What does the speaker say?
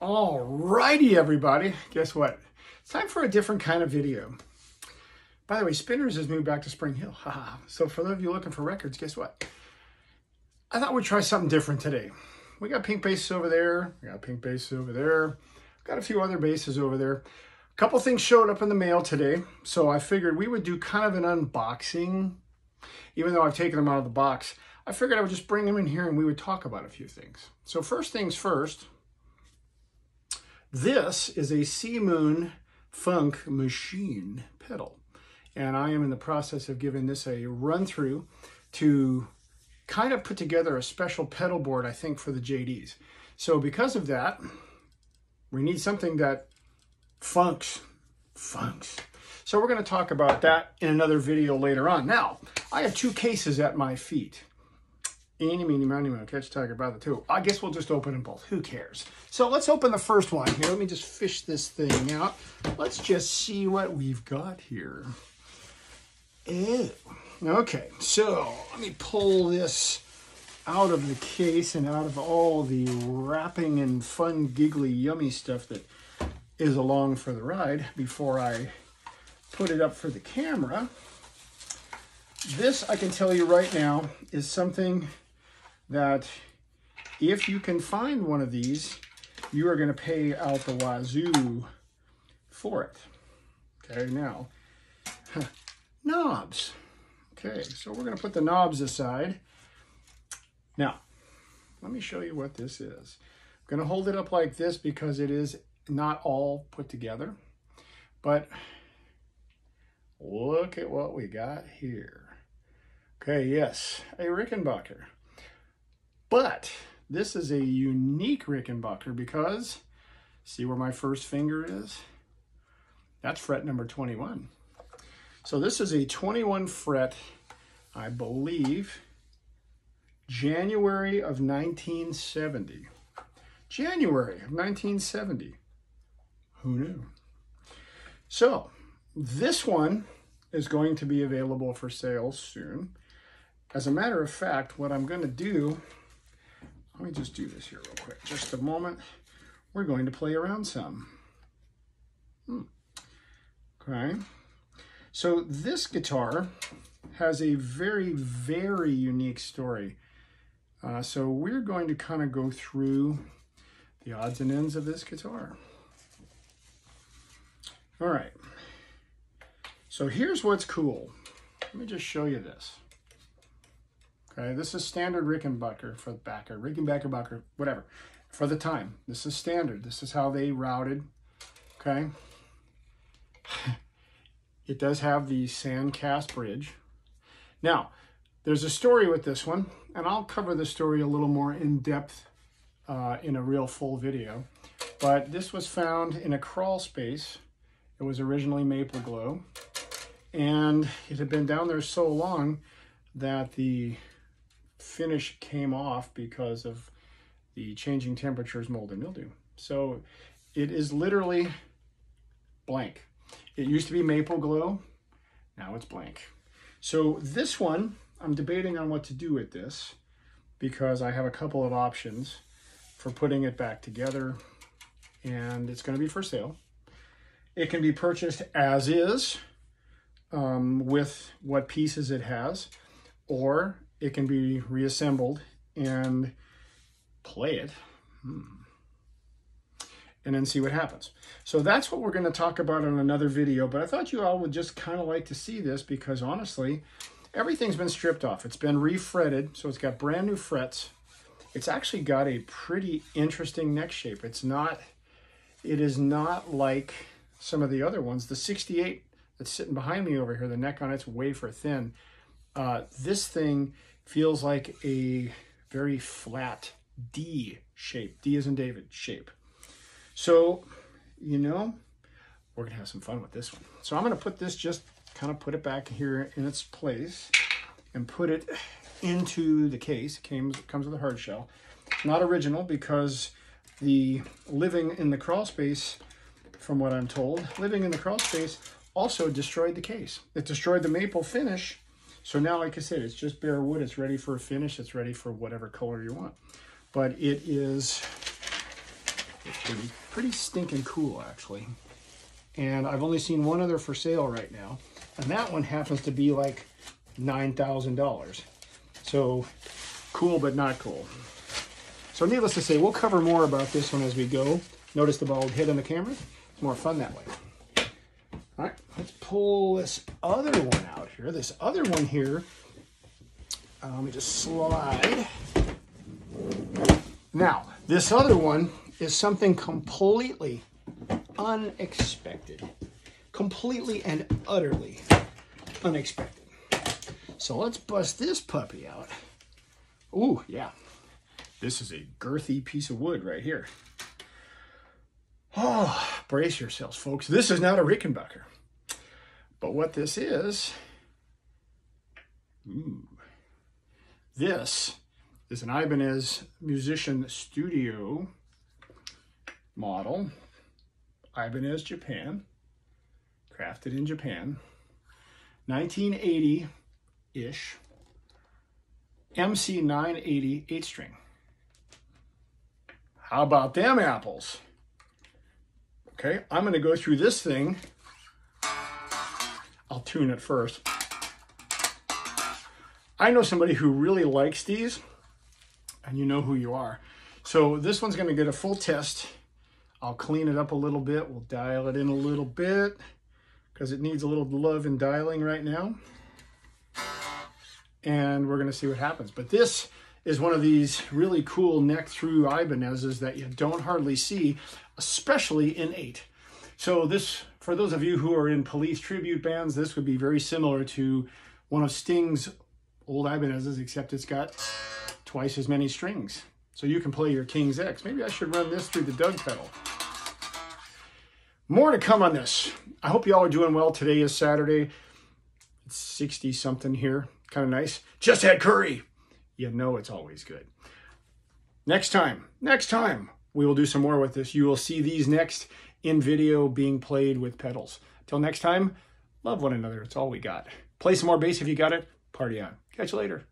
All righty, everybody. Guess what? It's time for a different kind of video. By the way, Spinners has moved back to Spring Hill. So for those of you looking for records, guess what? I thought we'd try something different today. We got pink basses over there. We got pink basses over there. Got a few other basses over there. A couple things showed up in the mail today. So I figured we would do kind of an unboxing. Even though I've taken them out of the box, I figured I would just bring them in here and we would talk about a few things. So first things first. This is a Sea Moon Funk Machine pedal, and I am in the process of giving this a run through to kind of put together a special pedal board, I think, for the JDs. So because of that, we need something that funks. So we're going to talk about that in another video later on. Now, I have two cases at my feet. Eeny, meeny, miny, moe, catch a tiger by the toe. I guess we'll just open them both. Who cares? So let's open the first one here. Let me just fish this thing out. Let's just see what we've got here. Ew. Okay, so let me pull this out of the case and out of all the wrapping and fun, giggly, yummy stuff that is along for the ride before I put it up for the camera. This, I can tell you right now, is something that if you can find one of these, you are going to pay out the wazoo for it. Okay, now, knobs. Okay, so we're going to put the knobs aside. Now, let me show you what this is. I'm going to hold it up like this because it is not all put together. But look at what we got here. Okay, yes, a Rickenbacker. But this is a unique Rickenbacker because, see where my first finger is? That's fret number 21. So this is a 21 fret, I believe, January of 1970. January of 1970. Who knew? So this one is going to be available for sale soon. As a matter of fact, what I'm going to do, let me just do this here real quick. Just a moment. We're going to play around some. Okay. So this guitar has a very, very unique story. So we're going to kind of go through the odds and ends of this guitar. All right. So here's what's cool. Let me just show you this. Okay, this is standard Rickenbacker for the backer, Rickenbacker, whatever, for the time. This is standard. This is how they routed. Okay. It does have the sand cast bridge. Now, there's a story with this one, and I'll cover the story a little more in depth in a real full video. But this was found in a crawl space. It was originally maple glow, and it had been down there so long that the finish came off because of the changing temperatures, mold and mildew. So it is literally blank. It used to be maple glow, now it's blank. So this one, I'm debating on what to do with this because I have a couple of options for putting it back together, and it's going to be for sale. It can be purchased as is with what pieces it has, or it can be reassembled and play it and then see what happens. So that's what we're going to talk about in another video, but I thought you all would just kind of like to see this because honestly, everything's been stripped off. It's been refretted, so it's got brand new frets. It's actually got a pretty interesting neck shape. It is not like some of the other ones. The 68 that's sitting behind me over here, the neck on it's wafer thin. This thing feels like a very flat D shape, D as in David shape. So, you know, we're gonna have some fun with this one. So I'm gonna put this, just kind of put it back here in its place and put it into the case. It comes with a hard shell. Not original because the living in the crawl space, from what I'm told, living in the crawl space also destroyed the case. It destroyed the maple finish. So now, like I said, it's just bare wood. It's ready for a finish. It's ready for whatever color you want. But it is It's pretty stinking cool, actually. And I've only seen one other for sale right now, and that one happens to be like $9,000. So cool, but not cool. So needless to say, we'll cover more about this one as we go. Notice the bald head on the camera? It's more fun that way. All right, let's pull this other one out here. This other one here, let me just slide. Now, this other one is something completely unexpected. Completely and utterly unexpected. So let's bust this puppy out. Ooh, yeah. This is a girthy piece of wood right here. Oh, brace yourselves, folks. This is not a Rickenbacker. But what this is, this is an Ibanez Musician Studio model. Ibanez, Japan. Crafted in Japan. 1980-ish. MC 980 8-string. How about them apples? Okay, I'm going to go through this thing. I'll tune it first. I know somebody who really likes these, and you know who you are. So this one's going to get a full test. I'll clean it up a little bit. We'll dial it in a little bit because it needs a little love and dialing right now. And we're going to see what happens. But this is one of these really cool neck-through Ibanez's that you don't hardly see, especially in 8. So this, for those of you who are in police tribute bands, this would be very similar to one of Sting's old Ibanez's, except it's got twice as many strings. So you can play your King's X. Maybe I should run this through the Doug pedal. More to come on this. I hope you all are doing well. Today is Saturday. It's 60-something here. Kind of nice. Just had curry. You know it's always good. Next time, we will do some more with this. You will see these next in video being played with pedals. Till next time, love one another. It's all we got. Play some more bass if you got it. Party on. Catch you later.